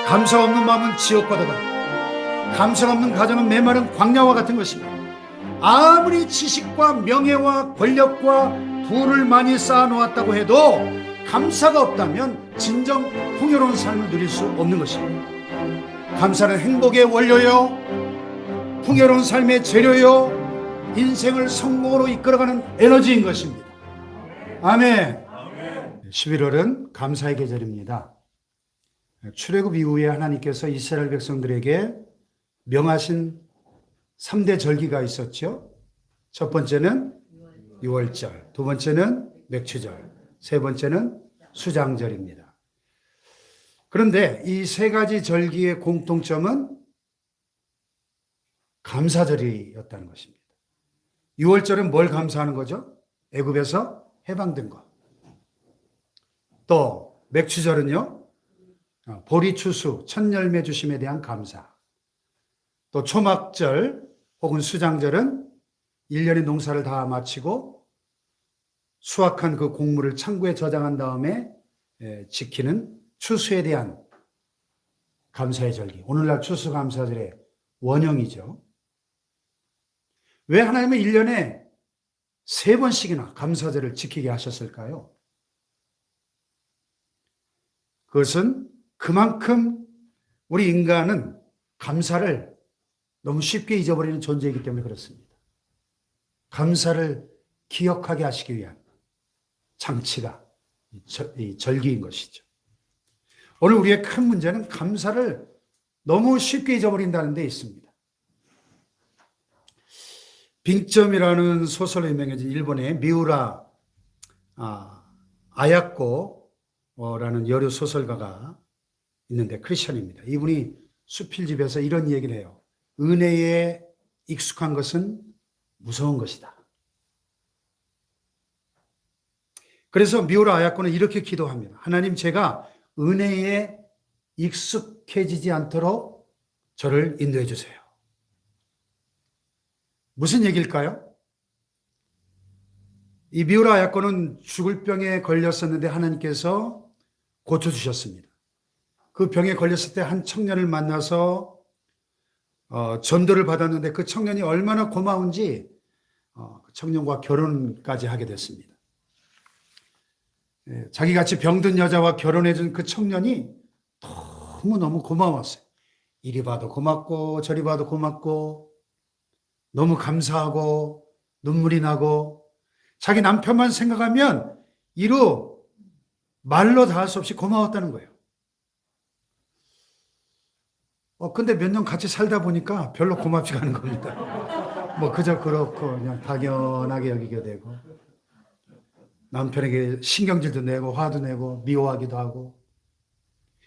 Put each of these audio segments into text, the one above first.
감사 없는 마음은 지옥과 같다. 감사 없는 가정은 메마른 광야와 같은 것입니다. 아무리 지식과 명예와 권력과 부를 많이 쌓아놓았다고 해도 감사가 없다면 진정 풍요로운 삶을 누릴 수 없는 것입니다. 감사는 행복의 원료요, 풍요로운 삶의 재료요, 인생을 성공으로 이끌어가는 에너지인 것입니다. 아멘. 11월은 감사의 계절입니다. 출애굽 이후에 하나님께서 이스라엘 백성들에게 명하신 3대 절기가 있었죠. 첫 번째는 유월절, 두 번째는 맥추절, 세 번째는 수장절입니다. 그런데 이 세 가지 절기의 공통점은 감사절이었다는 것입니다. 유월절은 뭘 감사하는 거죠? 애굽에서 해방된 것. 또 맥추절은요, 보리 추수, 첫 열매 주심에 대한 감사. 또 초막절 혹은 수장절은 1년의 농사를 다 마치고 수확한 그 곡물을 창고에 저장한 다음에 지키는 추수에 대한 감사의 절기. 오늘날 추수감사절의 원형이죠. 왜 하나님은 1년에 3번씩이나 감사절을 지키게 하셨을까요? 그것은 그만큼 우리 인간은 감사를 너무 쉽게 잊어버리는 존재이기 때문에 그렇습니다. 감사를 기억하게 하시기 위한 장치가 이 절기인 것이죠. 오늘 우리의 큰 문제는 감사를 너무 쉽게 잊어버린다는 데 있습니다. 빙점이라는 소설로 유명해진 일본의 미우라 아야코라는 여류 소설가가 있는데 크리스천입니다. 이분이 수필집에서 이런 얘기를 해요. 은혜에 익숙한 것은 무서운 것이다. 그래서 미우라 아야코는 이렇게 기도합니다. 하나님, 제가 은혜에 익숙해지지 않도록 저를 인도해 주세요. 무슨 얘기일까요? 이 미우라 아야코는 죽을 병에 걸렸었는데 하나님께서 고쳐주셨습니다. 그 병에 걸렸을 때 한 청년을 만나서 전도를 받았는데 그 청년이 얼마나 고마운지 그 청년과 결혼까지 하게 됐습니다. 자기같이 병든 여자와 결혼해준 그 청년이 너무너무 고마웠어요. 이리 봐도 고맙고 저리 봐도 고맙고 너무 감사하고 눈물이 나고 자기 남편만 생각하면 이루 말로 다 할 수 없이 고마웠다는 거예요. 근데 몇 년 같이 살다 보니까 별로 고맙지가 않은 겁니다. 뭐 그저 그렇고 그냥 당연하게 여기게 되고 남편에게 신경질도 내고 화도 내고 미워하기도 하고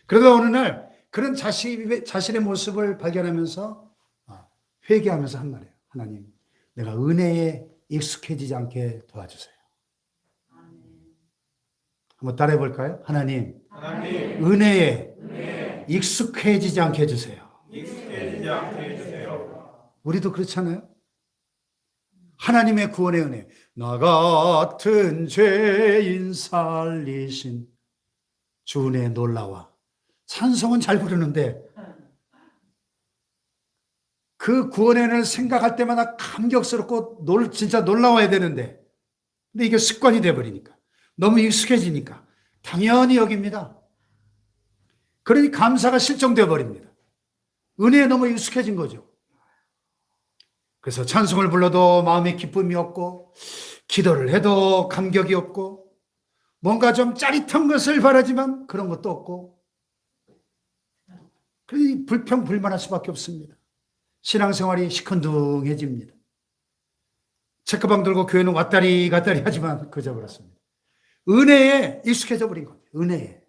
그러다 어느 날 그런 자신의 모습을 발견하면서 회개하면서 한 말이에요. 하나님, 내가 은혜에 익숙해지지 않게 도와주세요. 한번 따라해 볼까요? 하나님, 은혜에 익숙해지지 않게 해주세요. 우리도 그렇잖아요. 하나님의 구원의 은혜, 나 같은 죄인 살리신 주 은혜에 놀라와. 찬송은 잘 부르는데 그 구원의 은혜를 생각할 때마다 감격스럽고 진짜 놀라워야 되는데 근데 이게 습관이 돼버리니까 너무 익숙해지니까 당연히 여깁니다. 그러니 감사가 실종되어 버립니다. 은혜에 너무 익숙해진 거죠. 그래서 찬송을 불러도 마음에 기쁨이 없고 기도를 해도 감격이 없고 뭔가 좀 짜릿한 것을 바라지만 그런 것도 없고 그러니 불평불만할 수밖에 없습니다. 신앙생활이 시큰둥해집니다. 체크방 들고 교회는 왔다리 갔다리 하지만 그저 그렇습니다. 은혜에 익숙해져 버린 겁니다. 은혜에.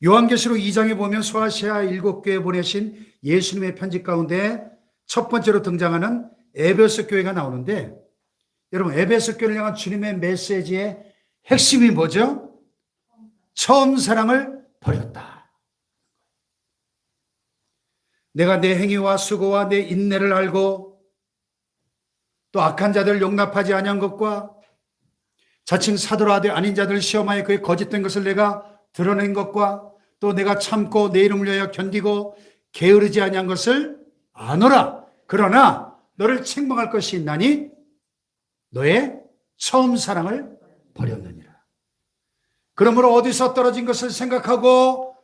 요한계시록 2장에 보면 소아시아 7교회에 보내신 예수님의 편지 가운데 첫 번째로 등장하는 에베소 교회가 나오는데 여러분 에베소 교회를 향한 주님의 메시지의 핵심이 뭐죠? 처음 사랑을 버렸다. 내가 내 행위와 수고와 내 인내를 알고 또 악한 자들을 용납하지 아니한 것과 자칭 사도라 하되 아닌 자들을 시험하여 그의 거짓된 것을 내가 드러낸 것과 또 내가 참고 내 이름을 위하여 견디고 게으르지 아니한 것을 아노라. 그러나 너를 책망할 것이 있나니 너의 처음 사랑을 버렸느니라. 그러므로 어디서 떨어진 것을 생각하고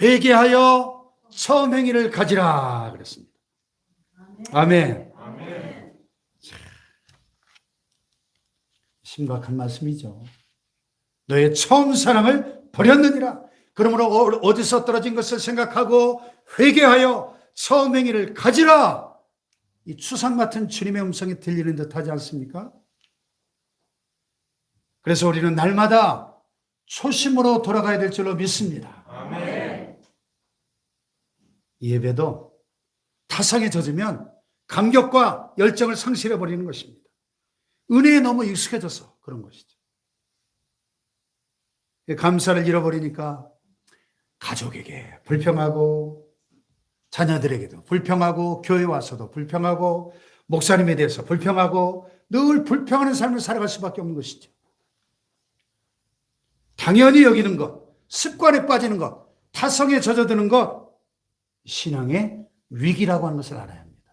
회개하여 처음 행위를 가지라 그랬습니다. 아멘. 심각한 말씀이죠. 너의 처음 사랑을 버렸느니라. 그러므로 어디서 떨어진 것을 생각하고 회개하여 처음 행위를 가지라. 이 추상 같은 주님의 음성이 들리는 듯 하지 않습니까? 그래서 우리는 날마다 초심으로 돌아가야 될 줄로 믿습니다. 아멘. 이 예배도 타성에 젖으면 감격과 열정을 상실해버리는 것입니다. 은혜에 너무 익숙해져서 그런 것이죠. 감사를 잃어버리니까 가족에게 불평하고 자녀들에게도 불평하고 교회 와서도 불평하고 목사님에 대해서 불평하고 늘 불평하는 삶을 살아갈 수밖에 없는 것이죠. 당연히 여기는 것, 습관에 빠지는 것, 타성에 젖어드는 것, 신앙의 위기라고 하는 것을 알아야 합니다.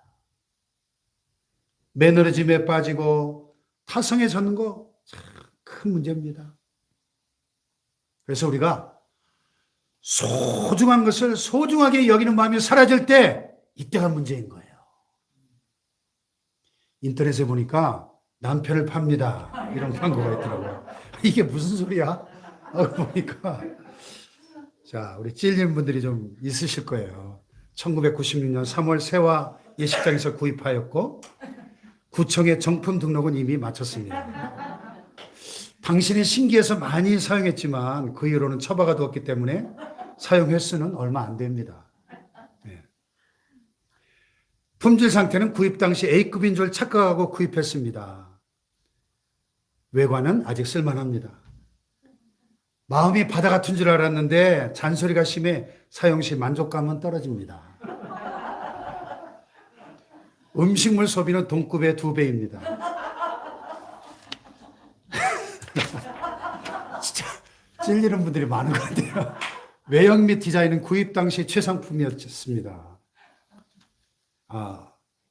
매너리즘에 빠지고 타성에 젖는 거 큰 문제입니다. 그래서 우리가 소중한 것을 소중하게 여기는 마음이 사라질 때 이때가 문제인 거예요. 인터넷에 보니까 남편을 팝니다. 이런 광고가 있더라고요. 이게 무슨 소리야? 보니까 자, 우리 찔리는 분들이 좀 있으실 거예요. 1996년 3월 세화 예식장에서 구입하였고 구청의 정품 등록은 이미 마쳤습니다. 당신이 신기해서 많이 사용했지만 그 이후로는 처바가 되었기 때문에 사용 횟수는 얼마 안 됩니다. 네. 품질 상태는 구입 당시 A급인 줄 착각하고 구입했습니다. 외관은 아직 쓸만합니다. 마음이 바다 같은 줄 알았는데 잔소리가 심해 사용 시 만족감은 떨어집니다. 음식물 소비는 동급의 2배입니다. 진짜 찔리는 분들이 많은 것 같아요. 외형 및 디자인은 구입 당시 최상품이었습니다.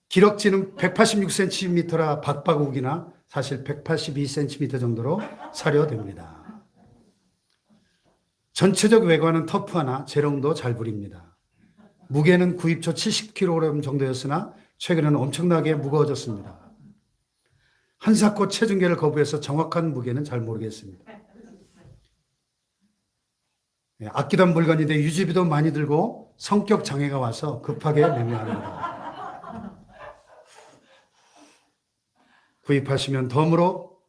기럭지는 186cm라 박바국이나 사실 182cm 정도로 사료됩니다. 전체적 외관은 터프하나 재롱도 잘 부립니다. 무게는 구입 초 70kg 정도였으나 최근에는 엄청나게 무거워졌습니다. 한사코 체중계를 거부해서 정확한 무게는 잘 모르겠습니다. 아끼던 물건인데 유지비도 많이 들고 성격 장애가 와서 급하게 매매합니다. 구입하시면 덤으로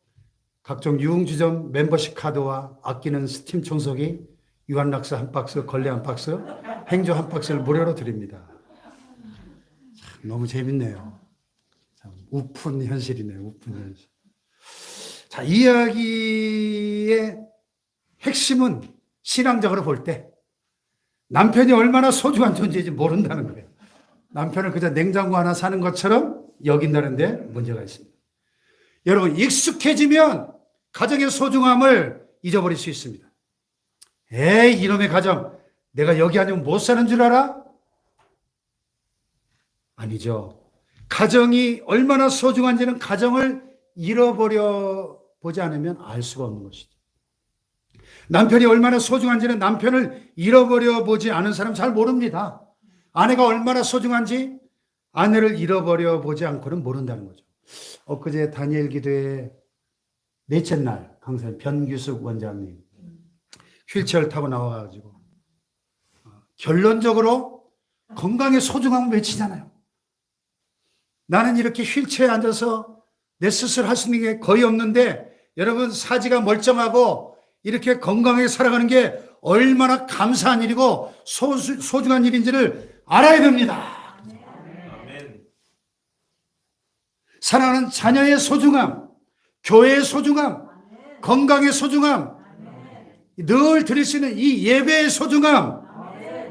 각종 유흥주점 멤버십 카드와 아끼는 스팀 청소기, 유한락스 한 박스, 걸레 한 박스, 행주 한 박스를 무료로 드립니다. 참, 너무 재밌네요. 참, 우픈 현실이네요. 우픈 현실. 자, 이 이야기의 핵심은 신앙적으로 볼 때 남편이 얼마나 소중한 존재인지 모른다는 거예요. 남편을 그저 냉장고 하나 사는 것처럼 여긴다는데 문제가 있습니다. 여러분, 익숙해지면 가정의 소중함을 잊어버릴 수 있습니다. 에이, 이놈의 가정, 내가 여기 아니면 못 사는 줄 알아? 아니죠. 가정이 얼마나 소중한지는 가정을 잃어버려 보지 않으면 알 수가 없는 것이죠. 남편이 얼마나 소중한지는 남편을 잃어버려 보지 않은 사람 잘 모릅니다. 아내가 얼마나 소중한지 아내를 잃어버려 보지 않고는 모른다는 거죠. 엊그제 다니엘 기도회 넷째 날 강사님 변규숙 원장님 휠체어를 타고 나와가지고 결론적으로 건강의 소중함을 외치잖아요. 나는 이렇게 휠체어에 앉아서 내 스스로 할 수 있는 게 거의 없는데 여러분 사지가 멀쩡하고 이렇게 건강하게 살아가는 게 얼마나 감사한 일이고 소중한 일인지를 알아야 됩니다. 아멘. 사랑하는 자녀의 소중함, 교회의 소중함, 건강의 소중함, 늘 드릴 수 있는 이 예배의 소중함,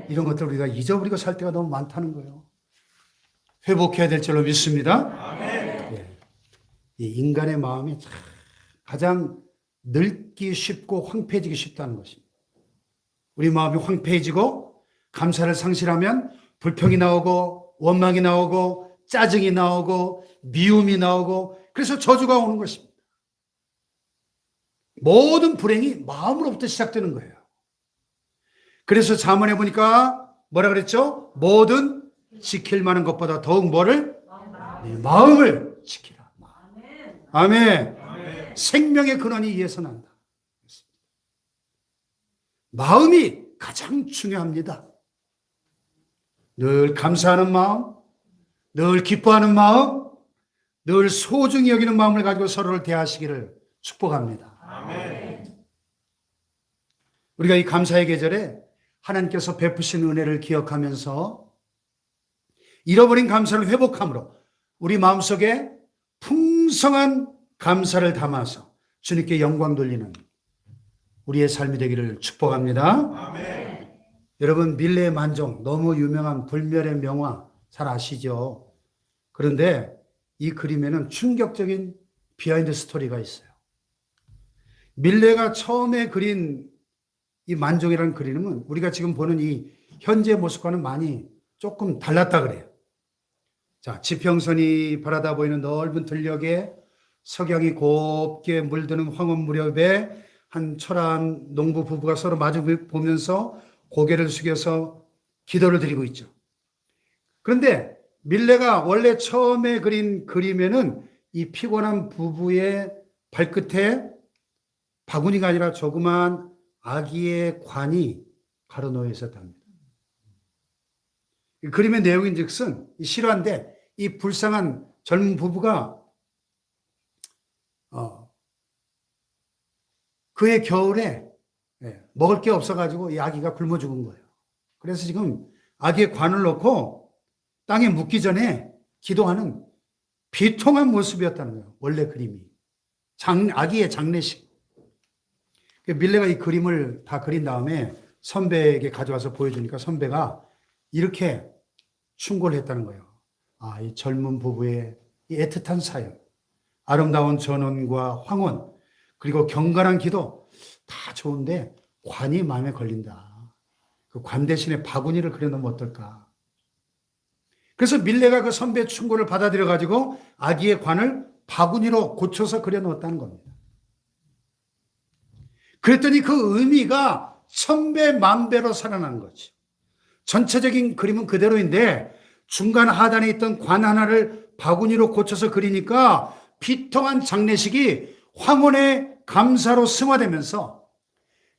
이런 것들 우리가 잊어버리고 살 때가 너무 많다는 거예요. 회복해야 될 줄로 믿습니다. 예. 이 인간의 마음이 가장 늙기 쉽고 황폐해지기 쉽다는 것입니다. 우리 마음이 황폐해지고 감사를 상실하면 불평이 나오고 원망이 나오고 짜증이 나오고 미움이 나오고 그래서 저주가 오는 것입니다. 모든 불행이 마음으로부터 시작되는 거예요. 그래서 잠언에 보니까 뭐라 그랬죠? 모든 지킬 만한 것보다 더욱 뭐를? 네, 마음을 지키라. 아멘. 아멘. 생명의 근원이 이에서 난다. 마음이 가장 중요합니다. 늘 감사하는 마음, 늘 기뻐하는 마음, 늘 소중히 여기는 마음을 가지고 서로를 대하시기를 축복합니다. 아멘. 우리가 이 감사의 계절에 하나님께서 베푸신 은혜를 기억하면서 잃어버린 감사를 회복함으로 우리 마음속에 풍성한 감사를 담아서 주님께 영광 돌리는 우리의 삶이 되기를 축복합니다. 아멘. 여러분 밀레의 만종 너무 유명한 불멸의 명화 잘 아시죠? 그런데 이 그림에는 충격적인 비하인드 스토리가 있어요. 밀레가 처음에 그린 이 만종이라는 그림은 우리가 지금 보는 이 현재 모습과는 많이 조금 달랐다 그래요. 자, 지평선이 바라다 보이는 넓은 들녘에 석양이 곱게 물드는 황혼 무렵에 한 초라한 농부 부부가 서로 마주 보면서 고개를 숙여서 기도를 드리고 있죠. 그런데 밀레가 원래 처음에 그린 그림에는 이 피곤한 부부의 발끝에 바구니가 아니라 조그만 아기의 관이 가로놓여 있었답니다. 이 그림의 내용인즉슨 실화인데 이 불쌍한 젊은 부부가 그의 겨울에 먹을 게 없어가지고 이 아기가 굶어 죽은 거예요. 그래서 지금 아기의 관을 놓고 땅에 묻기 전에 기도하는 비통한 모습이었다는 거예요. 원래 그림이. 아기의 장례식. 밀레가 이 그림을 다 그린 다음에 선배에게 가져와서 보여주니까 선배가 이렇게 충고를 했다는 거예요. 아, 이 젊은 부부의 이 애틋한 사연, 아름다운 전원과 황혼, 그리고 경건한 기도 다 좋은데 관이 마음에 걸린다. 그 관 대신에 바구니를 그려놓으면 어떨까? 그래서 밀레가 그 선배의 충고를 받아들여 가지고 아기의 관을 바구니로 고쳐서 그려놓았다는 겁니다. 그랬더니 그 의미가 천배 만배로 살아난 거지. 전체적인 그림은 그대로인데 중간 하단에 있던 관 하나를 바구니로 고쳐서 그리니까 비통한 장례식이 황혼의 감사로 승화되면서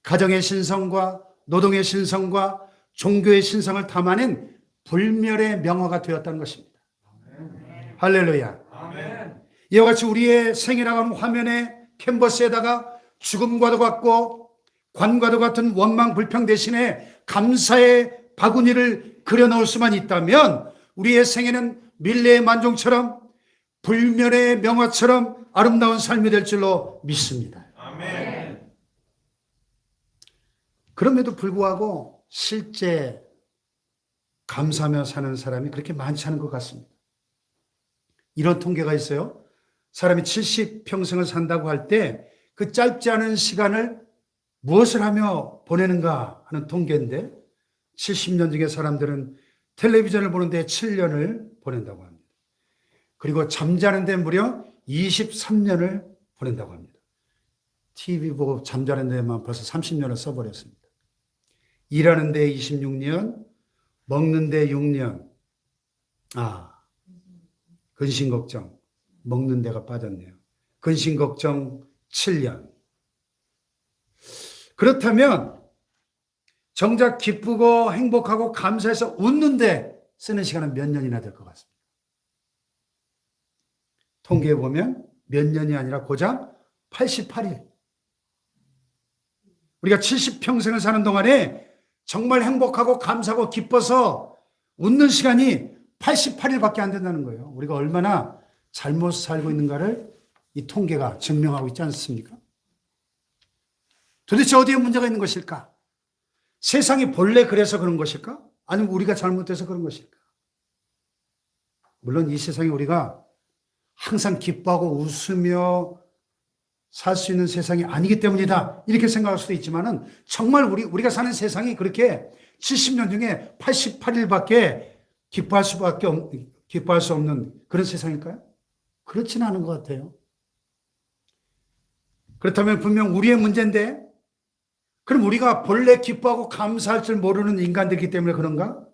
가정의 신성과 노동의 신성과 종교의 신성을 담아낸 불멸의 명화가 되었다는 것입니다. 아멘. 할렐루야. 아멘. 이와 같이 우리의 생이라고 하는 화면의 캔버스에다가 죽음과도 같고 관과도 같은 원망 불평 대신에 감사의 바구니를 그려놓을 수만 있다면 우리의 생애는 밀레의 만종처럼 불멸의 명화처럼 아름다운 삶이 될 줄로 믿습니다. 아멘. 그럼에도 불구하고 실제 감사하며 사는 사람이 그렇게 많지 않은 것 같습니다. 이런 통계가 있어요. 사람이 70평생을 산다고 할 때 그 짧지 않은 시간을 무엇을 하며 보내는가 하는 통계인데 70년 중에 사람들은 텔레비전을 보는데 7년을 보낸다고 합니다. 그리고 잠자는 데 무려 23년을 보낸다고 합니다. TV 보고 잠자는 데만 벌써 30년을 써버렸습니다. 일하는 데 26년, 먹는 데 6년. 근심 걱정. 먹는 데가 빠졌네요. 근심 걱정 7년. 그렇다면 정작 기쁘고 행복하고 감사해서 웃는데 쓰는 시간은 몇 년이나 될 것 같습니다. 통계에 보면 몇 년이 아니라 고작 88일. 우리가 70평생을 사는 동안에 정말 행복하고 감사하고 기뻐서 웃는 시간이 88일밖에 안 된다는 거예요. 우리가 얼마나 잘못 살고 있는가를 이 통계가 증명하고 있지 않습니까? 도대체 어디에 문제가 있는 것일까? 세상이 본래 그래서 그런 것일까? 아니면 우리가 잘못해서 그런 것일까? 물론 이 세상에 우리가 항상 기뻐하고 웃으며 살 수 있는 세상이 아니기 때문이다. 이렇게 생각할 수도 있지만은 정말 우리가 사는 세상이 그렇게 70년 중에 88일밖에 기뻐할 수 없는 그런 세상일까요? 그렇지는 않은 것 같아요. 그렇다면 분명 우리의 문제인데, 그럼 우리가 본래 기뻐하고 감사할 줄 모르는 인간들이기 때문에 그런가?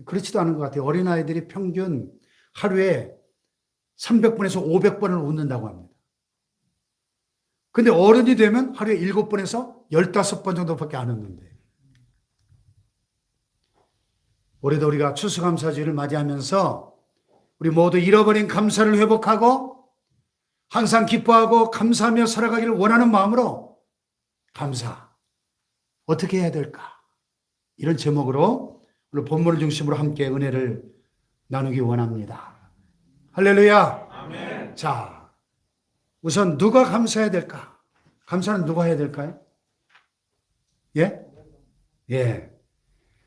그렇지도 않은 것 같아요. 어린아이들이 평균 하루에 300번에서 500번을 웃는다고 합니다. 근데 어른이 되면 하루에 7번에서 15번 정도밖에 안 웃는데. 올해도 우리가 추수감사주의를 맞이하면서 우리 모두 잃어버린 감사를 회복하고 항상 기뻐하고 감사하며 살아가기를 원하는 마음으로 감사, 어떻게 해야 될까? 이런 제목으로 오늘 본문을 중심으로 함께 은혜를 나누기 원합니다. 할렐루야. 아멘. 자, 우선 누가 감사해야 될까? 감사는 누가 해야 될까요? 예? 예.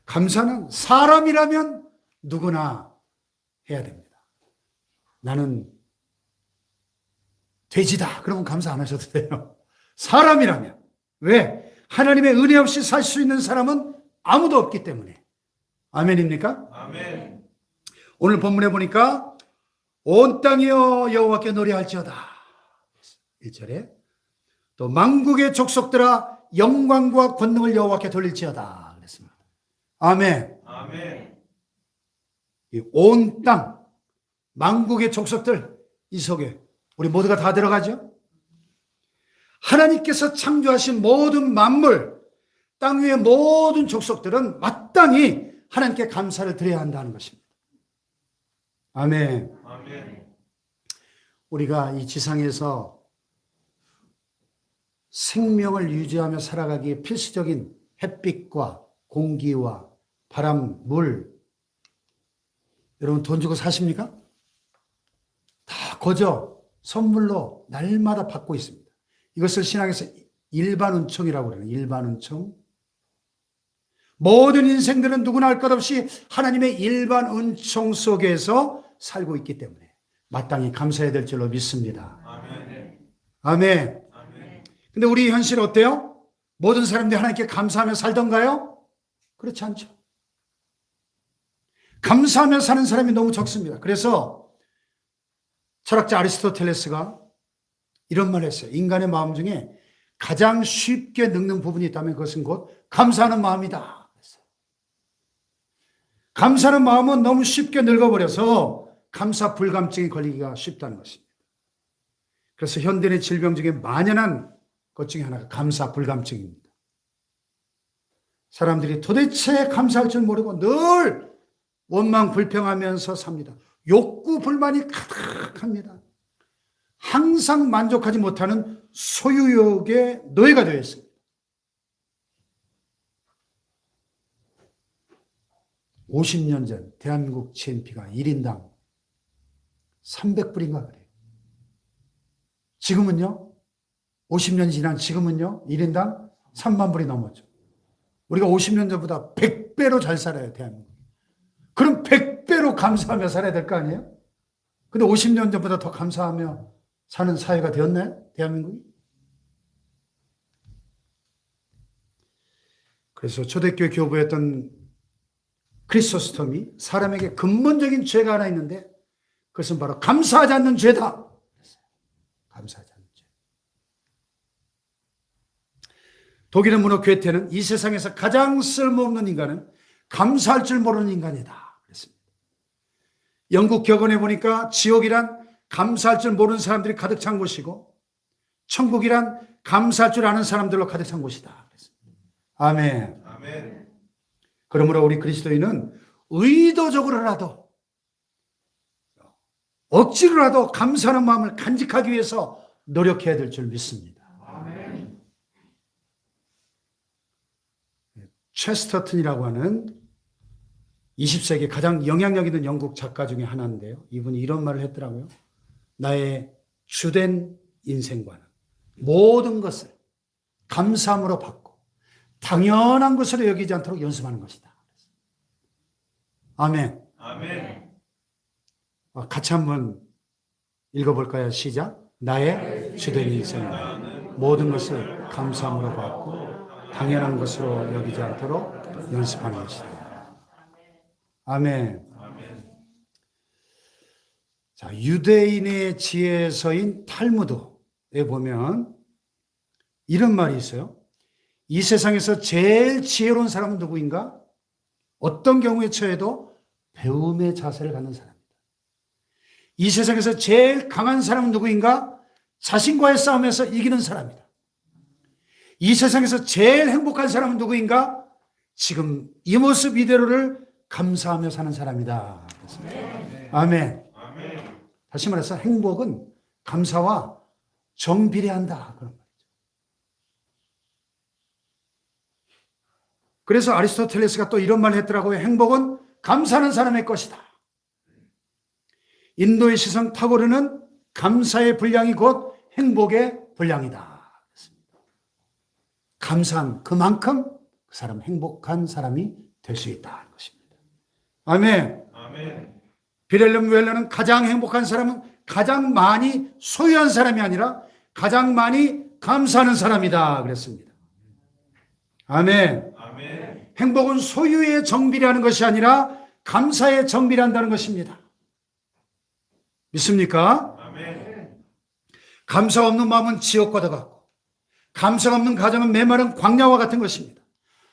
감사는 사람이라면 누구나 해야 됩니다. 나는 돼지다. 그러면 감사 안 하셔도 돼요. 사람이라면. 왜? 하나님의 은혜 없이 살 수 있는 사람은 아무도 없기 때문에. 아멘입니까? 아멘. 오늘 본문에 보니까 온 땅이여 여호와께 노래할지어다. 1절에 또 만국의 족속들아 영광과 권능을 여호와께 돌릴지어다 그랬습니다. 아멘. 아멘. 온 땅, 만국의 족속들, 이 속에 우리 모두가 다 들어가죠? 하나님께서 창조하신 모든 만물, 땅 위의 모든 족속들은 마땅히 하나님께 감사를 드려야 한다는 것입니다. 아멘. 아멘. 우리가 이 지상에서 생명을 유지하며 살아가기에 필수적인 햇빛과 공기와 바람, 물, 여러분 돈 주고 사십니까? 다 거저 선물로 날마다 받고 있습니다. 이것을 신앙에서 일반은총이라고 그래요. 일반은총. 모든 인생들은 누구나 할 것 없이 하나님의 일반은총 속에서 살고 있기 때문에 마땅히 감사해야 될 줄로 믿습니다. 아멘. 아멘. 아멘. 근데 우리 현실 어때요? 모든 사람들이 하나님께 감사하며 살던가요? 그렇지 않죠. 감사하며 사는 사람이 너무 적습니다. 그래서 철학자 아리스토텔레스가 이런 말을 했어요. 인간의 마음 중에 가장 쉽게 늙는 부분이 있다면 그것은 곧 감사하는 마음이다. 감사하는 마음은 너무 쉽게 늙어버려서 감사 불감증이 걸리기가 쉽다는 것입니다. 그래서 현대인의 질병 중에 만연한 것 중에 하나가 감사 불감증입니다. 사람들이 도대체 감사할 줄 모르고 늘 원망 불평하면서 삽니다. 욕구 불만이 가득합니다. 항상 만족하지 못하는 소유욕의 노예가 되어 있습니다. 50년 전 대한민국 GNP가 1인당 300불인가 그래요. 지금은요, 50년 지난 지금은요, 1인당 3만 불이 넘었죠. 우리가 50년 전보다 100배로 잘 살아요, 대한민국. 그럼 100배로 감사하며 살아야 될 거 아니에요? 근데 50년 전보다 더 감사하며 사는 사회가 되었나요? 대한민국이? 그래서 초대교회 교부였던 크리소스톰이 사람에게 근본적인 죄가 하나 있는데 그것은 바로 감사하지 않는 죄다. 감사하지 않는 죄. 독일의 문호 괴테는 이 세상에서 가장 쓸모없는 인간은 감사할 줄 모르는 인간이다. 그랬습니다. 영국 격언에 보니까 지옥이란 감사할 줄 모르는 사람들이 가득 찬 곳이고 천국이란 감사할 줄 아는 사람들로 가득 찬 곳이다. 그랬습니다. 아멘. 아멘. 그러므로 우리 그리스도인은 의도적으로라도 억지로라도 감사하는 마음을 간직하기 위해서 노력해야 될 줄 믿습니다. 아멘. 체스터튼이라고 하는 20세기 가장 영향력 있는 영국 작가 중에 하나인데요. 이분이 이런 말을 했더라고요. 나의 주된 인생관은 모든 것을 감사함으로 받고 당연한 것으로 여기지 않도록 연습하는 것이다. 아멘. 아멘. 같이 한번 읽어볼까요? 시작. 나의 주된 인생 모든 것을 감사함으로 받고 당연한 것으로 여기지 않도록 연습하는 것이다. 아멘. 자, 유대인의 지혜서인 탈무드에 보면 이런 말이 있어요. 이 세상에서 제일 지혜로운 사람은 누구인가? 어떤 경우에 처해도 배움의 자세를 갖는 사람입니다. 이 세상에서 제일 강한 사람은 누구인가? 자신과의 싸움에서 이기는 사람이다. 이 세상에서 제일 행복한 사람은 누구인가? 지금 이 모습 이대로를 감사하며 사는 사람이다. 아멘. 다시 말해서 행복은 감사와 정비례한다. 그런 말이죠. 그래서 아리스토텔레스가 또 이런 말을 했더라고요. 행복은 감사하는 사람의 것이다. 인도의 시성 타고르는 감사의 분량이 곧 행복의 분량이다. 감사한 그만큼 그 사람 행복한 사람이 될 수 있다는 것입니다. 아멘. 비렐름 웰러는 가장 행복한 사람은 가장 많이 소유한 사람이 아니라 가장 많이 감사하는 사람이다 그랬습니다. 아멘. 행복은 소유의 정비례하는 것이 아니라 감사의 정비례한다는 것입니다. 믿습니까? 감사 없는 마음은 지옥과도 같고 감사가 없는 가정은 메마른 광야와 같은 것입니다.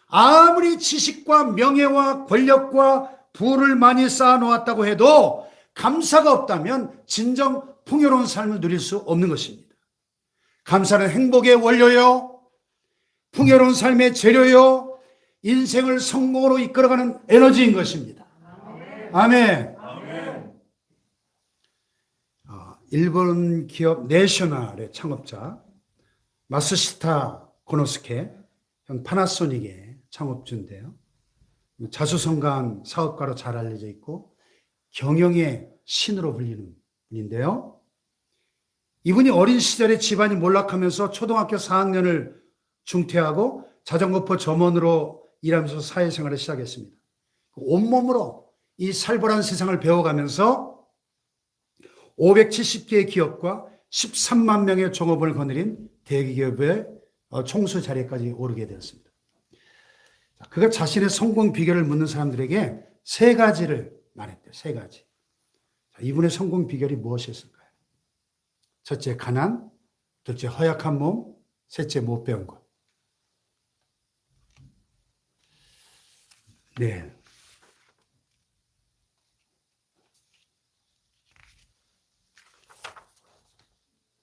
아무리 지식과 명예와 권력과 부를 많이 쌓아놓았다고 해도 감사가 없다면 진정 풍요로운 삶을 누릴 수 없는 것입니다. 감사는 행복의 원료요, 풍요로운 삶의 재료요, 인생을 성공으로 이끌어가는 에너지인 것입니다. 아멘. 일본 기업 내셔널의 창업자 마스시타 고노스케, 현 파나소닉의 창업주인데요. 자수성가한 사업가로 잘 알려져 있고 경영의 신으로 불리는 분인데요. 이분이 어린 시절에 집안이 몰락하면서 초등학교 4학년을 중퇴하고 자전거포 점원으로 일하면서 사회생활을 시작했습니다. 온몸으로 이 살벌한 세상을 배워가면서 570개의 기업과 13만 명의 종업원을 거느린 대기업의 총수 자리까지 오르게 되었습니다. 그가 자신의 성공 비결을 묻는 사람들에게 세 가지를 말했대요. 세 가지. 이분의 성공 비결이 무엇이었을까요? 첫째, 가난. 둘째, 허약한 몸. 셋째, 못 배운 것. 네.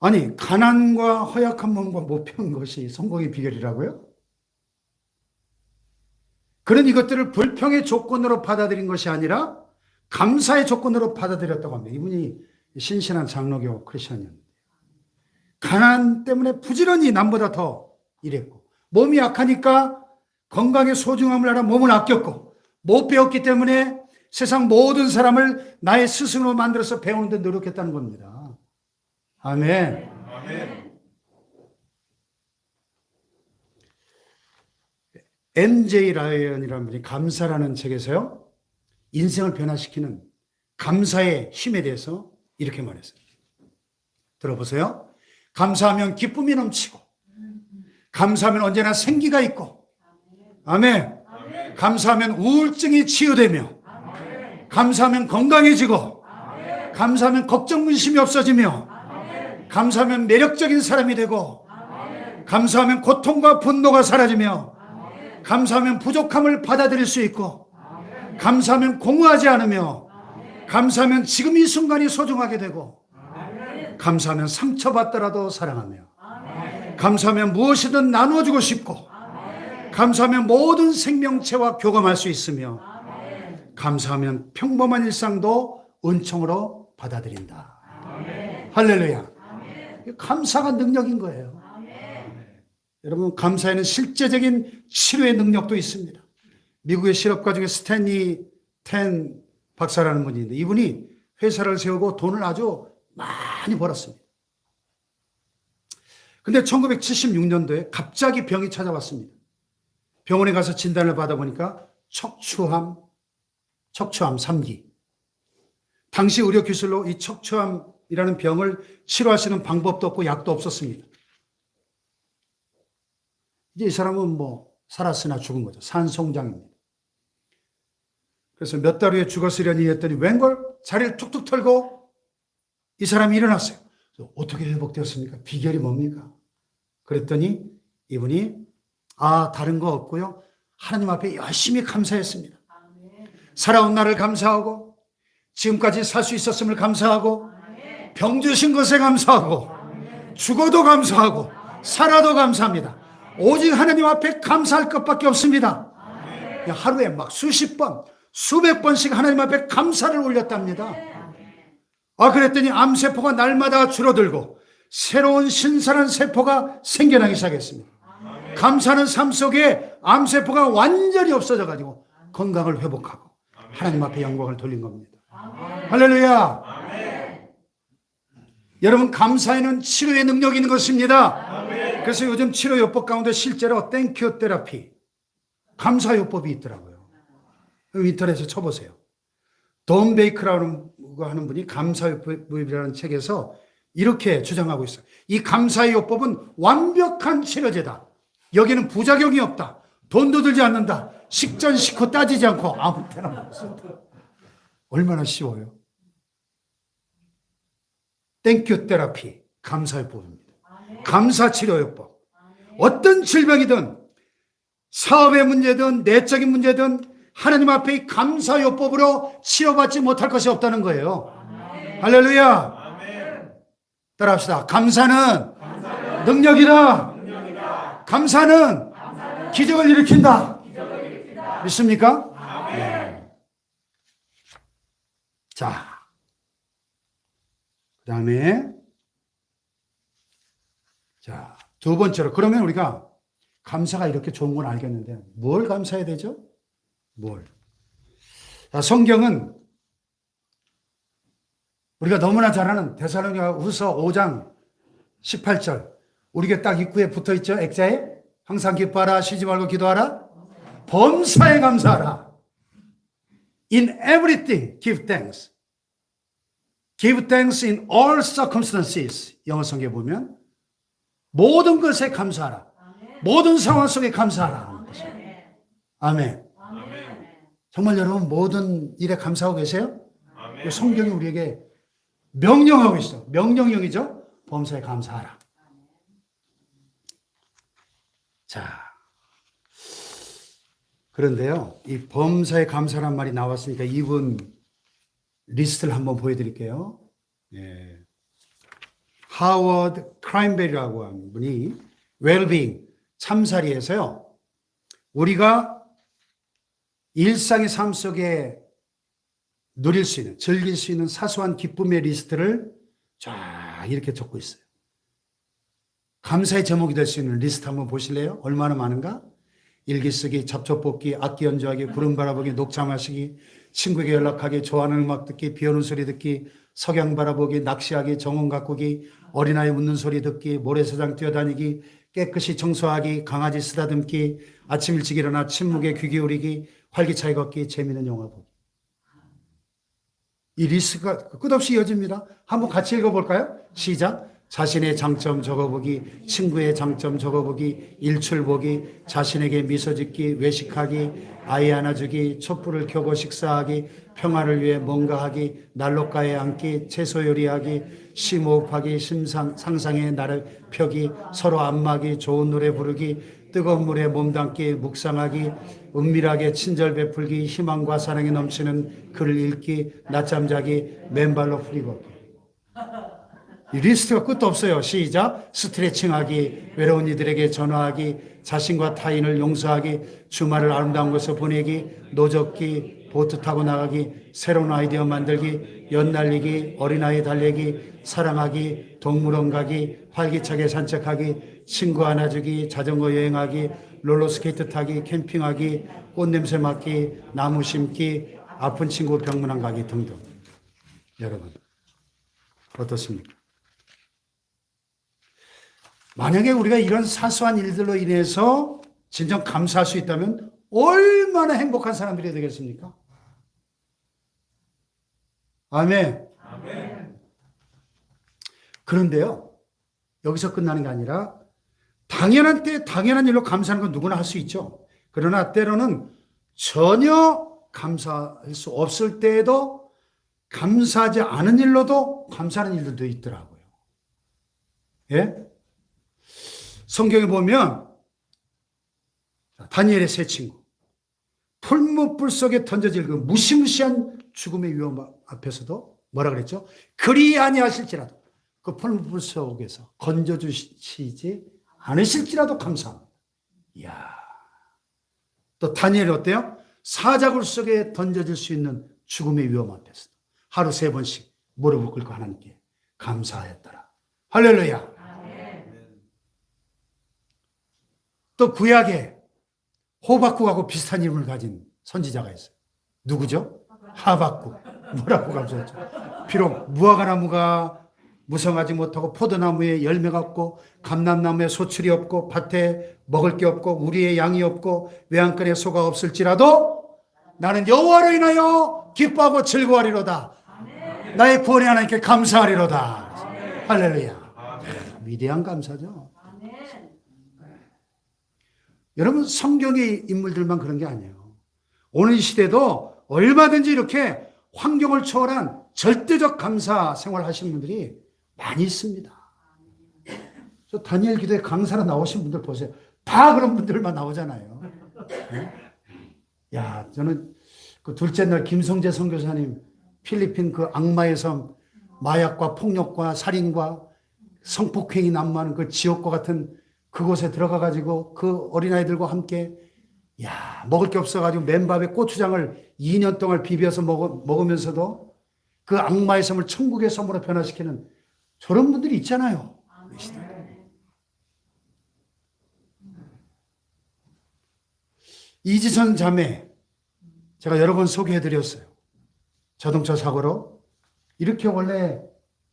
아니, 가난과 허약한 몸과 못 배운 것이 성공의 비결이라고요? 그런 이것들을 불평의 조건으로 받아들인 것이 아니라 감사의 조건으로 받아들였다고 합니다. 이분이 신실한 장로교 크리스천이었는데 가난 때문에 부지런히 남보다 더 일했고 몸이 약하니까 건강의 소중함을 알아 몸을 아꼈고 못 배웠기 때문에 세상 모든 사람을 나의 스승으로 만들어서 배우는 데 노력했다는 겁니다. 아멘. MJ 라이언이라는 분이 감사라는 책에서요, 인생을 변화시키는 감사의 힘에 대해서 이렇게 말했어요. 들어보세요. 감사하면 기쁨이 넘치고, 감사하면 언제나 생기가 있고, 아멘. 감사하면 우울증이 치유되며, 감사하면 건강해지고, 감사하면 걱정 근심이 없어지며, 감사하면 매력적인 사람이 되고, 감사하면 고통과 분노가 사라지며, 감사하면 부족함을 받아들일 수 있고, 감사하면 공허하지 않으며, 감사하면 지금 이 순간이 소중하게 되고, 감사하면 상처받더라도 사랑하며, 감사하면 무엇이든 나눠주고 싶고, 감사하면 모든 생명체와 교감할 수 있으며, 감사하면 평범한 일상도 은총으로 받아들인다. 할렐루야. 감사가 능력인 거예요. 여러분, 감사에는 실제적인 치료의 능력도 있습니다. 미국의 실업가 중에 스탠리 텐 박사라는 분이 있는데 이분이 회사를 세우고 돈을 아주 많이 벌었습니다. 근데 1976년도에 갑자기 병이 찾아왔습니다. 병원에 가서 진단을 받아보니까 척추암 3기. 당시 의료 기술로 이 척추암 암세포이라는 병을 치료할 수 있는 방법도 없고 약도 없었습니다. 이제 이 사람은 뭐 살았으나 죽은 거죠. 산송장입니다. 그래서 몇 달 후에 죽었으려니 했더니 웬걸 자리를 툭툭 털고 이 사람이 일어났어요. 어떻게 회복되었습니까? 비결이 뭡니까? 그랬더니 이분이 다른 거 없고요. 하나님 앞에 열심히 감사했습니다. 살아온 나를 감사하고 지금까지 살 수 있었음을 감사하고 병 주신 것에 감사하고 죽어도 감사하고 살아도 감사합니다. 오직 하나님 앞에 감사할 것밖에 없습니다. 하루에 막 수십 번, 수백 번씩 하나님 앞에 감사를 올렸답니다. 그랬더니 암세포가 날마다 줄어들고 새로운 신선한 세포가 생겨나기 시작했습니다. 감사하는 삶 속에 암세포가 완전히 없어져가지고 건강을 회복하고 하나님 앞에 영광을 돌린 겁니다. 할렐루야. 여러분, 감사에는 치료의 능력이 있는 것입니다. 그래서 요즘 치료요법 가운데 실제로 땡큐 테라피, 감사요법이 있더라고요. 인터넷에 쳐보세요. 돈 베이크라는 하는 분이 감사요법이라는 책에서 이렇게 주장하고 있어요. 이 감사요법은 완벽한 치료제다. 여기는 부작용이 없다. 돈도 들지 않는다. 식전 식후 따지지 않고 아무 때나 먹을 수 있다. 얼마나 쉬워요. 땡큐 테라피, 감사요법입니다. 감사치료요법. 어떤 질병이든 사업의 문제든 내적인 문제든 하나님 앞에 이 감사요법으로 치료받지 못할 것이 없다는 거예요. 할렐루야. 따라합시다. 감사는 능력이다. 감사는 기적을 일으킨다. 믿습니까? 네. 자, 그 다음에 두 번째로, 그러면 우리가 감사가 이렇게 좋은 건 알겠는데 뭘 감사해야 되죠? 뭘? 성경은 우리가 너무나 잘 아는 데살로니가후서 5장 18절, 우리가 딱 입구에 붙어 있죠. 액자에 항상 기뻐하라, 쉬지 말고 기도하라, 범사에 감사하라. In everything give thanks. Give thanks in all circumstances. 영어 성경에 보면 모든 것에 감사하라. 모든 상황 속에 감사하라. 아멘. 정말 여러분 모든 일에 감사하고 계세요? 성경이 우리에게 명령하고 있어. 명령형이죠. 범사에 감사하라. 자, 그런데요, 이 범사에 감사란 말이 나왔으니까 이분 리스트를 한번 보여드릴게요. 예. 하워드 크라인베리라고 하는 분이 웰빙 참사리에서요, 우리가 일상의 삶 속에 누릴 수 있는, 즐길 수 있는 사소한 기쁨의 리스트를 쫙 이렇게 적고 있어요. 감사의 제목이 될 수 있는 리스트 한번 보실래요? 얼마나 많은가? 일기 쓰기, 잡초 뽑기, 악기 연주하기, 구름 바라보기, 녹차 마시기, 친구에게 연락하기, 좋아하는 음악 듣기, 비 오는 소리 듣기, 석양 바라보기, 낚시하기, 정원 가꾸기, 어린아이 웃는 소리 듣기, 모래사장 뛰어다니기, 깨끗이 청소하기, 강아지 쓰다듬기, 아침 일찍 일어나 침묵에 귀 기울이기, 활기차게 걷기, 재미있는 영화 보기. 이 리스트가 끝없이 이어집니다. 한번 같이 읽어볼까요? 시작. 자신의 장점 적어보기, 친구의 장점 적어보기, 일출 보기, 자신에게 미소 짓기, 외식하기, 아이 안아주기, 촛불을 켜고 식사하기, 평화를 위해 뭔가 하기, 난로가에 앉기, 채소 요리하기, 심호흡하기, 상상의 나를 펴기, 서로 안마기, 좋은 노래 부르기, 뜨거운 물에 몸담기, 묵상하기, 은밀하게 친절 베풀기, 희망과 사랑이 넘치는 글을 읽기, 낮잠 자기, 맨발로 풀이걷기. 이 리스트가 끝도 없어요. 시작. 스트레칭하기, 외로운 이들에게 전화하기, 자신과 타인을 용서하기, 주말을 아름다운 곳에 보내기, 노젓기, 보트 타고 나가기, 새로운 아이디어 만들기, 연 날리기, 어린아이 달래기, 사랑하기, 동물원 가기, 활기차게 산책하기, 친구 안아주기, 자전거 여행하기, 롤러스케이트 타기, 캠핑하기, 꽃냄새 맡기, 나무 심기, 아픈 친구 병문안 가기 등등. 여러분 어떻습니까? 만약에 우리가 이런 사소한 일들로 인해서 진정 감사할 수 있다면 얼마나 행복한 사람들이 되겠습니까? 아멘. 그런데요, 여기서 끝나는 게 아니라 당연한 때 당연한 일로 감사하는 건 누구나 할 수 있죠. 그러나 때로는 전혀 감사할 수 없을 때에도 감사하지 않은 일로도 감사하는 일들도 있더라고요. 예? 성경에 보면 다니엘의 세 친구, 풀무불 속에 던져질 그 무시무시한 죽음의 위험 앞에서도 뭐라 그랬죠? 그리 아니하실지라도 그 풀무불 속에서 건져주시지 않으실지라도 감사합니다. 이야. 또 다니엘이 어때요? 사자굴 속에 던져질 수 있는 죽음의 위험 앞에서 하루 3번씩 무릎을 꿇고 하나님께 감사하였더라. 할렐루야. 또 구약에 호박국하고 비슷한 이름을 가진 선지자가 있어요. 누구죠? 하박국. 뭐라고 감사했죠? 비록 무화과나무가 무성하지 못하고 포도나무에 열매가 없고 감람나무에 소출이 없고 밭에 먹을 게 없고 우리의 양이 없고 외양간에 소가 없을지라도 나는 여호와로 인하여 기뻐하고 즐거워하리로다. 나의 구원의 하나님께 감사하리로다. 할렐루야. 위대한 감사죠. 여러분, 성경의 인물들만 그런 게 아니에요. 오늘 이 시대도 얼마든지 이렇게 환경을 초월한 절대적 감사 생활 하시는 분들이 많이 있습니다. 저 다니엘 기도에 강사로 나오신 분들 보세요. 다 그런 분들만 나오잖아요. 네? 야, 저는 그 둘째 날 김성재 선교사님 필리핀 그 악마의 섬, 마약과 폭력과 살인과 성폭행이 난무하는 그 지옥과 같은 그곳에 들어가가지고 그 어린아이들과 함께 야, 먹을 게 없어가지고 맨밥에 고추장을 2년 동안 비벼서 먹으면서도 그 악마의 섬을 천국의 섬으로 변화시키는 저런 분들이 있잖아요. 이지선 자매, 제가 여러 번 소개해드렸어요. 자동차 사고로 이렇게 원래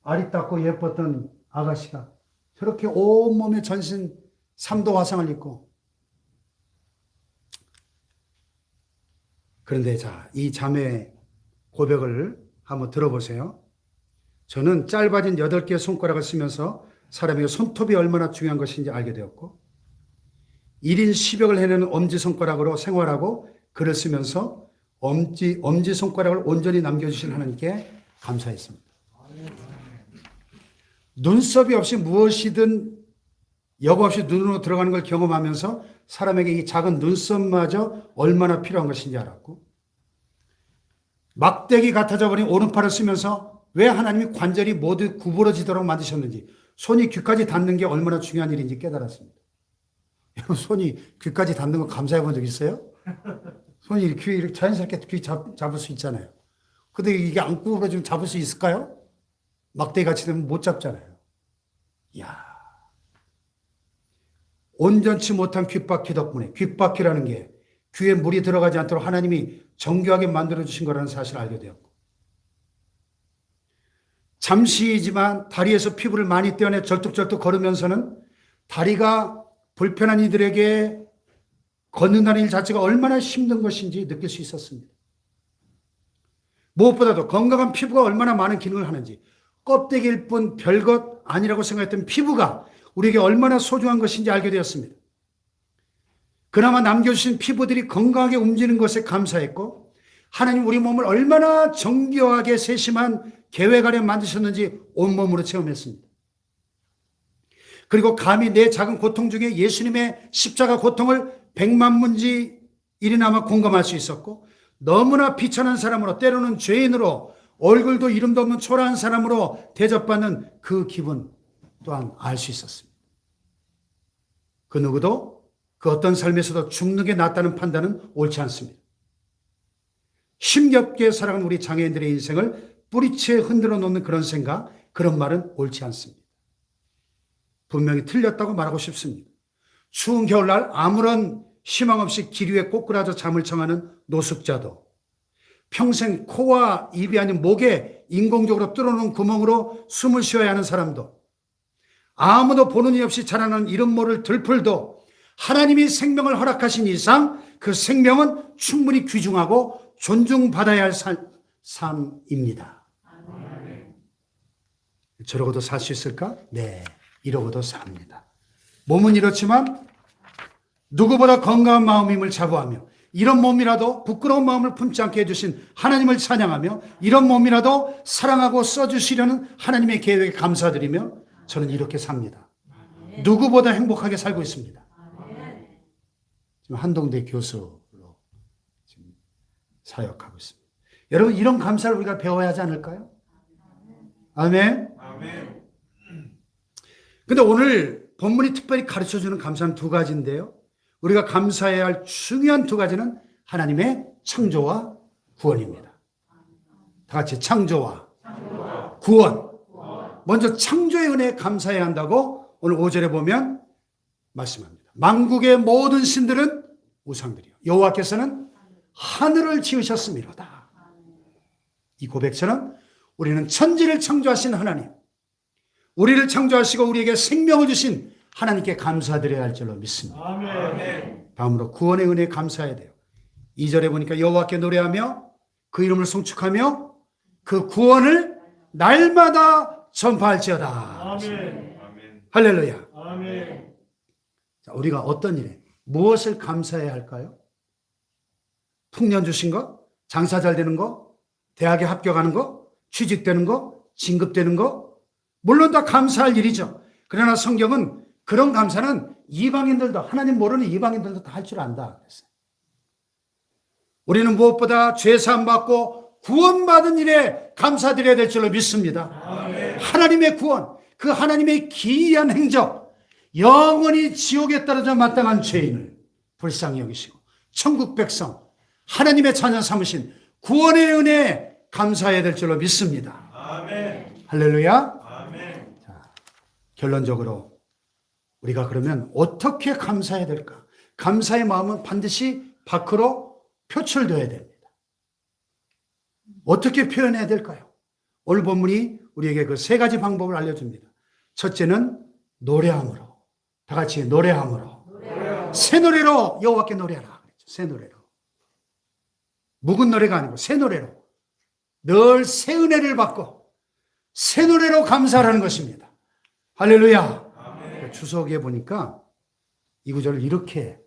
아리따고 예뻤던 아가씨가 저렇게 온몸에 전신 3도 화상을 입고, 그런데 자, 이 자매의 고백을 한번 들어보세요. 저는 짧아진 8개의 손가락을 쓰면서 사람에게 손톱이 얼마나 중요한 것인지 알게 되었고 1인 10역을 해내는 엄지손가락으로 생활하고 글을 쓰면서 엄지손가락을 온전히 남겨주신 하나님께 감사했습니다. 눈썹이 없이 무엇이든 여과 없이 눈으로 들어가는 걸 경험하면서 사람에게 이 작은 눈썹마저 얼마나 필요한 것인지 알았고 막대기 같아져 버린 오른팔을 쓰면서 왜 하나님이 관절이 모두 구부러지도록 만드셨는지 손이 귀까지 닿는 게 얼마나 중요한 일인지 깨달았습니다. 여러분 손이 귀까지 닿는 거 감사해 본 적 있어요? 손이 이렇게 자연스럽게 귀 잡을 수 있잖아요. 근데 이게 안 구부러지면 잡을 수 있을까요? 막대기 같이 되면 못 잡잖아요. 이야. 온전치 못한 귓바퀴 덕분에 귓바퀴라는 게 귀에 물이 들어가지 않도록 하나님이 정교하게 만들어주신 거라는 사실을 알게 되었고 잠시이지만 다리에서 피부를 많이 떼어내 절뚝절뚝 걸으면서는 다리가 불편한 이들에게 걷는다는 일 자체가 얼마나 힘든 것인지 느낄 수 있었습니다. 무엇보다도 건강한 피부가 얼마나 많은 기능을 하는지 껍데기일 뿐 별것 아니라고 생각했던 피부가 우리에게 얼마나 소중한 것인지 알게 되었습니다. 그나마 남겨주신 피부들이 건강하게 움직이는 것에 감사했고 하나님 우리 몸을 얼마나 정교하게 세심한 계획 아래 만드셨는지 온몸으로 체험했습니다. 그리고 감히 내 작은 고통 중에 예수님의 십자가 고통을 100만 문지 1이나마 공감할 수 있었고 너무나 비천한 사람으로 때로는 죄인으로 얼굴도 이름도 없는 초라한 사람으로 대접받는 그 기분 또한 알 수 있었습니다. 그 누구도 그 어떤 삶에서도 죽는 게 낫다는 판단은 옳지 않습니다. 힘겹게 살아가는 우리 장애인들의 인생을 뿌리채 흔들어 놓는 그런 생각, 그런 말은 옳지 않습니다. 분명히 틀렸다고 말하고 싶습니다. 추운 겨울날 아무런 희망 없이 길 위에 꼬꾸라져 잠을 청하는 노숙자도 평생 코와 입이 아닌 목에 인공적으로 뚫어놓은 구멍으로 숨을 쉬어야 하는 사람도 아무도 보는 이 없이 자라나는 이름 모를 들풀도 하나님이 생명을 허락하신 이상 그 생명은 충분히 귀중하고 존중받아야 할 삶입니다. 저러고도 살 수 있을까? 네, 이러고도 삽니다. 몸은 이렇지만 누구보다 건강한 마음임을 자부하며 이런 몸이라도 부끄러운 마음을 품지 않게 해주신 하나님을 찬양하며 이런 몸이라도 사랑하고 써주시려는 하나님의 계획에 감사드리며 저는 이렇게 삽니다. 누구보다 행복하게 살고 있습니다. 지금 한동대 교수로 지금 사역하고 있습니다. 여러분 이런 감사를 우리가 배워야 하지 않을까요? 아멘. 근데 오늘 본문이 특별히 가르쳐주는 감사는 두 가지인데요. 우리가 감사해야 할 중요한 두 가지는 하나님의 창조와 구원입니다. 다 같이 창조와 구원. 먼저 창조의 은혜에 감사해야 한다고 오늘 5절에 보면 말씀합니다. 만국의 모든 신들은 우상들이요 여호와께서는 하늘을 지으셨음이로다. 이 고백처럼 우리는 천지를 창조하신 하나님, 우리를 창조하시고 우리에게 생명을 주신 하나님께 감사드려야 할 줄로 믿습니다. 아멘. 다음으로 구원의 은혜에 감사해야 돼요. 2절에 보니까 여호와께 노래하며 그 이름을 송축하며 그 구원을 날마다 전파할지어다. 아멘. 할렐루야. 아멘. 자, 우리가 어떤 일에 무엇을 감사해야 할까요? 풍년 주신 거? 장사 잘 되는 거? 대학에 합격하는 거? 취직되는 거? 진급되는 거? 물론 다 감사할 일이죠. 그러나 성경은 그런 감사는 이방인들도 하나님 모르는 이방인들도 다 할 줄 안다 그랬어요. 우리는 무엇보다 죄사함 받고 구원받은 일에 감사드려야 될 줄로 믿습니다. 아멘. 하나님의 구원, 그 하나님의 기이한 행적, 영원히 지옥에 떨어져 마땅한 죄인을 불쌍히 여기시고 천국 백성, 하나님의 자녀 삼으신 구원의 은혜에 감사해야 될 줄로 믿습니다. 아멘. 할렐루야. 아멘. 자, 결론적으로 우리가 그러면 어떻게 감사해야 될까? 감사의 마음은 반드시 밖으로 표출되어야 됩니다. 어떻게 표현해야 될까요? 오늘 본문이 우리에게 그 세 가지 방법을 알려줍니다. 첫째는 노래함으로. 다 같이 노래함으로. 새 노래로 여호와께 노래하라. 새 노래로. 묵은 노래가 아니고 새 노래로. 늘 새 은혜를 받고 새 노래로 감사하라는 것입니다. 할렐루야. 주석에 보니까 이 구절을 이렇게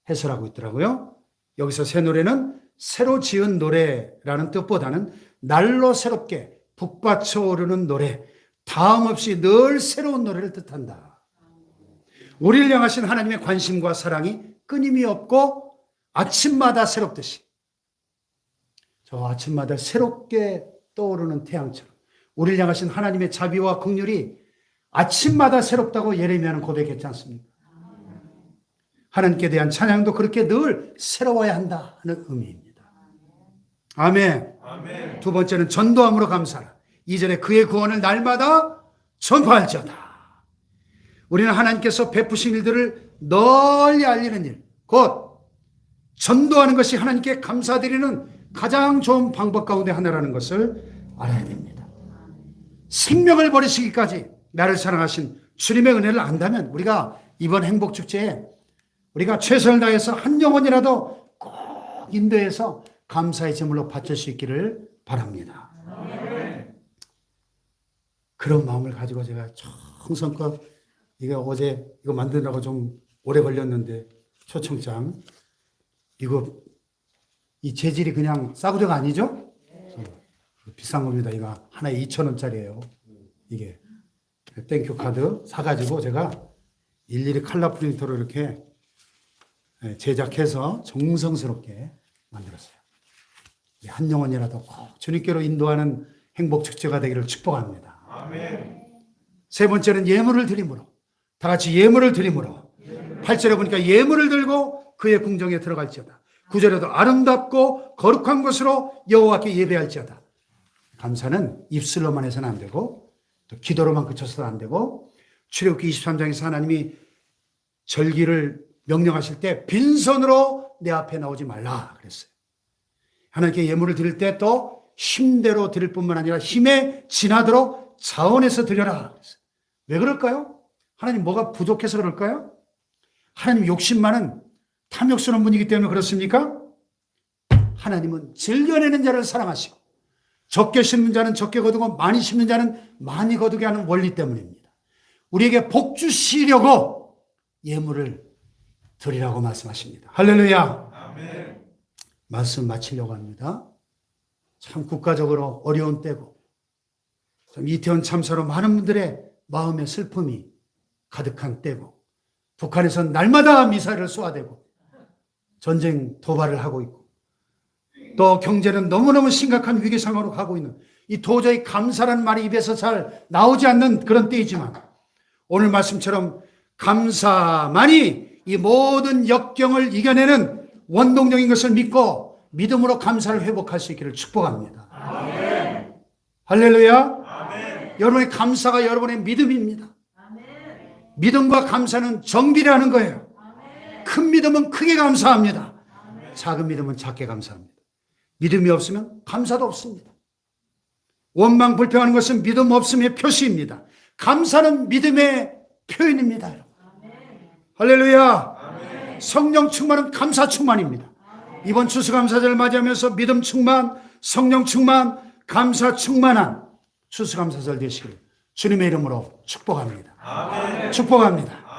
해설하고 있더라고요. 여기서 새 노래는 새로 지은 노래라는 뜻보다는 날로 새롭게 북받쳐 오르는 노래, 다음 없이 늘 새로운 노래를 뜻한다. 우리를 향하신 하나님의 관심과 사랑이 끊임이 없고 아침마다 새롭듯이 저 아침마다 새롭게 떠오르는 태양처럼 우리를 향하신 하나님의 자비와 긍휼이 아침마다 새롭다고 예레미야는 고백했지 않습니까? 하나님께 대한 찬양도 그렇게 늘 새로워야 한다는 의미입니다. 아멘. 아멘. 두 번째는 전도함으로 감사하라. 2절에 그의 구원을 날마다 전파할지어다. 우리는 하나님께서 베푸신 일들을 널리 알리는 일, 곧 전도하는 것이 하나님께 감사드리는 가장 좋은 방법 가운데 하나라는 것을 알아야 됩니다. 생명을 버리시기까지 나를 사랑하신 주님의 은혜를 안다면 우리가 이번 행복축제에 우리가 최선을 다해서 한 영혼이라도 꼭 인도해서 감사의 제물로 바칠 수 있기를 바랍니다. 그런 마음을 가지고 제가 정성껏 이거 어제 이거 만드느라고 좀 오래 걸렸는데 초청장 이거 이 재질이 그냥 싸구려가 아니죠? 비싼 겁니다. 이거 하나에 2,000원짜리예요. 이게 땡큐 카드 사가지고 제가 일일이 칼라 프린터로 이렇게 제작해서 정성스럽게 만들었어요. 한 영혼이라도 꼭 주님께로 인도하는 행복 축제가 되기를 축복합니다. 아멘. 세 번째는 예물을 드림으로. 다 같이 예물을 드림으로. 8절에 보니까 예물을 들고 그의 궁정에 들어갈지어다. 9절에도 아름답고 거룩한 것으로 여호와께 예배할지어다. 감사는 입술로만 해서는 안 되고 또 기도로만 그쳐서도 안 되고 출애굽기 23장에서 하나님이 절기를 명령하실 때 빈손으로 내 앞에 나오지 말라 그랬어요. 하나님께 예물을 드릴 때 또 힘대로 드릴 뿐만 아니라 힘에 지나도록 자원해서 드려라 그랬어요. 왜 그럴까요? 하나님 뭐가 부족해서 그럴까요? 하나님 욕심 많은 탐욕스러운 분이기 때문에 그렇습니까? 하나님은 즐겨내는 자를 사랑하시고 적게 심는 자는 적게 거두고 많이 심는 자는 많이 거두게 하는 원리 때문입니다. 우리에게 복 주시려고 예물을 드리라고 말씀하십니다. 할렐루야. 아멘. 말씀 마치려고 합니다. 참 국가적으로 어려운 때고 참 이태원 참사로 많은 분들의 마음의 슬픔이 가득한 때고 북한에서는 날마다 미사일을 쏘아대고 전쟁 도발을 하고 있고 또 경제는 너무너무 심각한 위기 상황으로 가고 있는 이 도저히 감사라는 말이 입에서 잘 나오지 않는 그런 때이지만 오늘 말씀처럼 감사만이 이 모든 역경을 이겨내는 원동력인 것을 믿고 믿음으로 감사를 회복할 수 있기를 축복합니다. 아멘. 할렐루야. 아멘. 여러분의 감사가 여러분의 믿음입니다. 믿음과 감사는 정비례하는 거예요. 큰 믿음은 크게 감사합니다. 작은 믿음은 작게 감사합니다. 믿음이 없으면 감사도 없습니다. 원망 불평하는 것은 믿음 없음의 표시입니다. 감사는 믿음의 표현입니다. 여러분. 할렐루야. 성령 충만은 감사 충만입니다. 이번 추수감사절을 맞이하면서 믿음 충만, 성령 충만, 감사 충만한 추수감사절 되시길 주님의 이름으로 축복합니다. 아멘. 축복합니다.